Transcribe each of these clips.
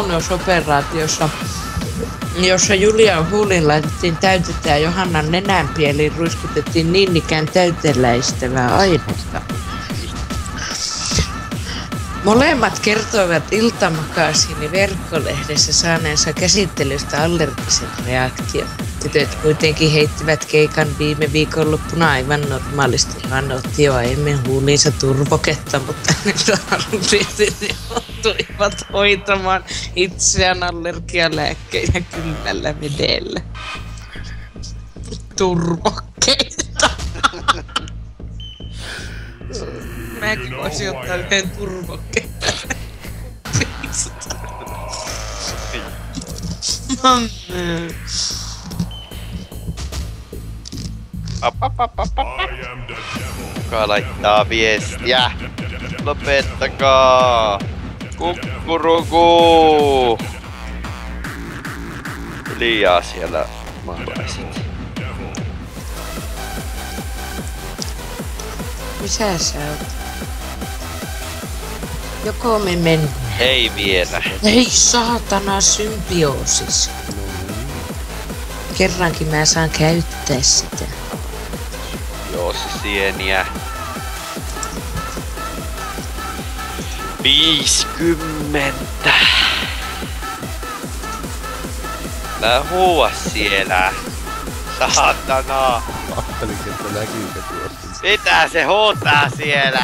kauneusoperaatiossa, jossa Julian huuliin laitettiin täytettä ja Johannan nenänpieliin ruiskutettiin niin ikään täyteläistävää ainetta. Molemmat kertoivat Ilta-magasiini verkkolehdessä saaneensa käsittelystä allergisen reaktion. Tytöt kuitenkin heittivät keikan viime viikonloppuna aivan normaalisti. Hän otti jo aiemmin huuliinsa turvoketta, mutta ne joutuivat hoitamaan itseään allergialääkkeinä kylmällä vedellä. Turvokkeita. Mäkin voisin ottaa yhden turvokkeen. Kuka laittaa viestiä? Lopettakaa! Kukkuruku! Liiaa siellä maalaiset. Missä sä oot? Joko me mennään? Ei vielä. Ei saatana, symbioosis. Kerrankin mä saan käyttää sitä. Joo, se sieniä. 50. Älä huua siellä. Saatana. Ajattelin, että näkyykö tuosta. Mitä se huutaa siellä?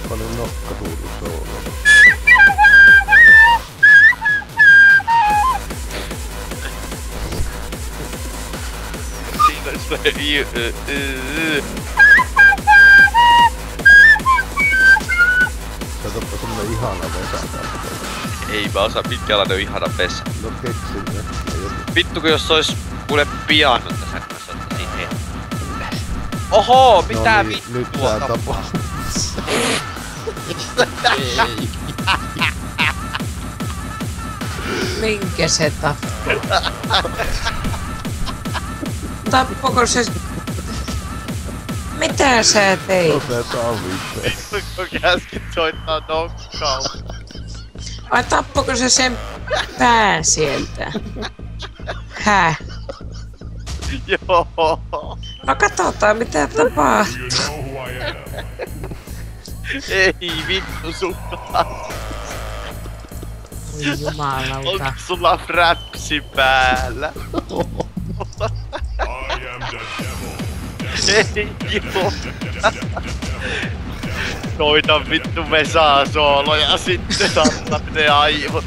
Paljon nokkahuudu soolo. Siinä olisi Katsoppa semmonen ihana vesakanta. Ei mä osaa minkälainen on ihana vesa. No keksin ne. Vittu kun jos ois kuule piano tässä kanssa ottaisin heti. Oho, mitä no niin, vittua nyt tää tapaa. Ei. Minkä se tappoi? Tappoko se... Mitä sä teit? Otetaan vippeen. Kun käsket soittaa nokkaus. Vai tappoko se sen pään sieltä? Häh? Joo. No katsotaan mitä tapahtuu. Ei vittu sukaan. Oi jumalauta. Onko sulla frapsi päällä? Ei joo. Soita vittu Vesaa soolo ja sitten saattaa ne aivot.